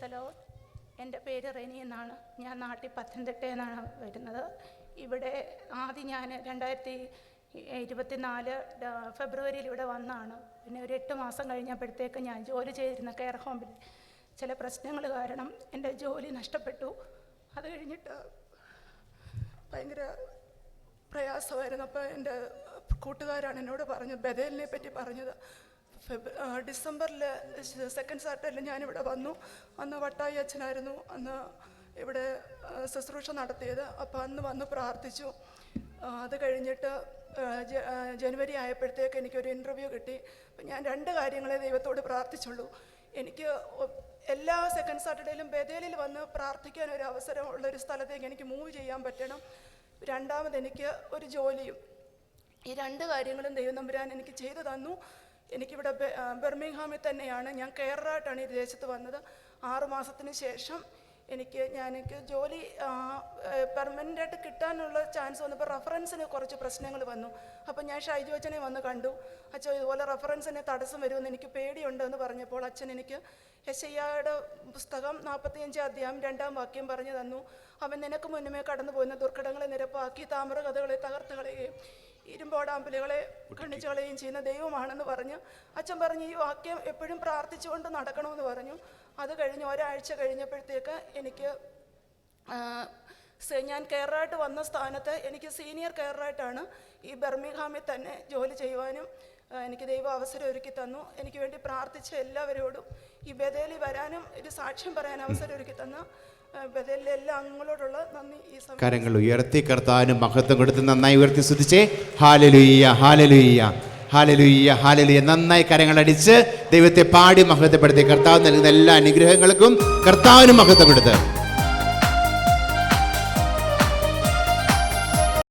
പ്രൈസലോ. എൻ്റെ പേര് റെനി എന്നാണ്. ഞാൻ നാട്ടിൽ പത്തനംതിട്ടയിൽ നിന്നാണ് വരുന്നത്. ഇവിടെ ആദ്യം ഞാൻ 2024 ഫെബ്രുവരിയിൽ ഇവിടെ വന്നാണ്. പിന്നെ ഒരു 8 മാസം കഴിഞ്ഞപ്പോഴത്തേക്ക് ഞാൻ ജോലി ചെയ്തിരുന്ന കെയർ ഹോമിൽ ചില പ്രശ്നങ്ങൾ കാരണം എൻ്റെ ജോലി നഷ്ടപ്പെട്ടു. അത് കഴിഞ്ഞിട്ട് ഭയങ്കര പ്രയാസമായിരുന്നു. അപ്പോൾ എൻ്റെ കൂട്ടുകാരാണ് എന്നോട് പറഞ്ഞത്, ബദേലിനെ പറ്റി പറഞ്ഞത്. ഡിസംബറിൽ 2nd സാറ്റർഡേയിൽ ഞാനിവിടെ വന്നു. അന്ന് വട്ടായി അച്ഛനായിരുന്നു അന്ന് ഇവിടെ ശുശ്രൂഷ നടത്തിയത്. അപ്പോൾ അന്ന് വന്ന് പ്രാർത്ഥിച്ചു. അത് കഴിഞ്ഞിട്ട് ജനുവരി ആയപ്പോഴത്തേക്ക് എനിക്കൊരു ഇൻ്റർവ്യൂ കിട്ടി. അപ്പം ഞാൻ 2 കാര്യങ്ങളെ ദൈവത്തോട് പ്രാർത്ഥിച്ചുള്ളൂ. എനിക്ക് എല്ലാ 2nd സാറ്റർഡേയിലും ബദേലിൽ വന്ന് പ്രാർത്ഥിക്കാൻ ഒരു അവസരം ഉള്ളൊരു സ്ഥലത്തേക്ക് എനിക്ക് മൂവ് ചെയ്യാൻ പറ്റണം. രണ്ടാമത് എനിക്ക് ഒരു ജോലിയും. ഈ 2 കാര്യങ്ങളും ദൈവം തമ്പുരാൻ എനിക്ക് ചെയ്തു തന്നു. എനിക്കിവിടെ ബർമിംഗ്ഹാമിൽ തന്നെയാണ്. ഞാൻ കെയറായിട്ടാണ് ഈ ദേശത്ത് വന്നത്. 6 മാസത്തിന് ശേഷം എനിക്ക് ജോലി പെർമനൻ്റായിട്ട് കിട്ടാനുള്ള ചാൻസ് വന്നപ്പോൾ റെഫറൻസിന് കുറച്ച് പ്രശ്നങ്ങൾ വന്നു. അപ്പം ഞാൻ ഷൈജു അച്ഛനെ വന്ന് കണ്ടു. അച്ഛൻ ഇതുപോലെ റെഫറൻസിന് തടസ്സം വരുമെന്ന് എനിക്ക് പേടിയുണ്ടെന്ന് പറഞ്ഞപ്പോൾ അച്ഛൻ എനിക്ക് യെശയ്യായുടെ പുസ്തകം 45 അധ്യായം 2-ാം വാക്യം പറഞ്ഞു തന്നു. അവൻ നിനക്ക് മുന്നമേ കടന്നു പോയിരുന്ന ദുർഘടങ്ങളെ നിരപ്പാക്കി താമ്ര കഥകളെ തകർത്ത് കളയുകയും ഇരുമ്പോടാമ്പലുകളെ ഖണ്ഡിച്ചു കളയുകയും ചെയ്യുന്ന ദൈവമാണെന്ന് പറഞ്ഞ് അച്ഛൻ പറഞ്ഞു ഈ വാക്യം എപ്പോഴും പ്രാർത്ഥിച്ചുകൊണ്ട് നടക്കണമെന്ന് പറഞ്ഞു. അത് കഴിഞ്ഞ് ഒരാഴ്ച കഴിഞ്ഞപ്പോഴത്തേക്ക് എനിക്ക് ഞാൻ കെയറായിട്ട് വന്ന സ്ഥാനത്ത് എനിക്ക് സീനിയർ കെയറായിട്ടാണ് ഈ ബർമിംഗ്ഹാമിൽ തന്നെ ജോലി ചെയ്യുവാനും എനിക്ക് ദൈവം അവസരം ഒരുക്കി തന്നു. എനിക്ക് വേണ്ടി പ്രാർത്ഥിച്ച എല്ലാവരോടും ഈ ബദേലി വരാനും ഒരു സാക്ഷ്യം പറയാൻ അവസരം ഒരുക്കി തന്നു ബദേലിലെ എല്ലാ അംഗങ്ങളോടുള്ള നന്ദി. ഈ കരങ്ങൾ ഉയർത്തി കർത്താവിന് മഹത്വം കൊടുത്ത് നന്നായി ഉയർത്തി സ്തുതിച്ചേ. Hallelujah hallelujah hallelujah hallelujah. നന്നായി കരങ്ങളടിച്ച് ദൈവത്തെ പാടി മഹത്വപ്പെടുത്തി കർത്താവ് നൽകുന്ന എല്ലാ അനുഗ്രഹങ്ങൾക്കും കർത്താവിന് മഹത്വം കൊടുത്ത്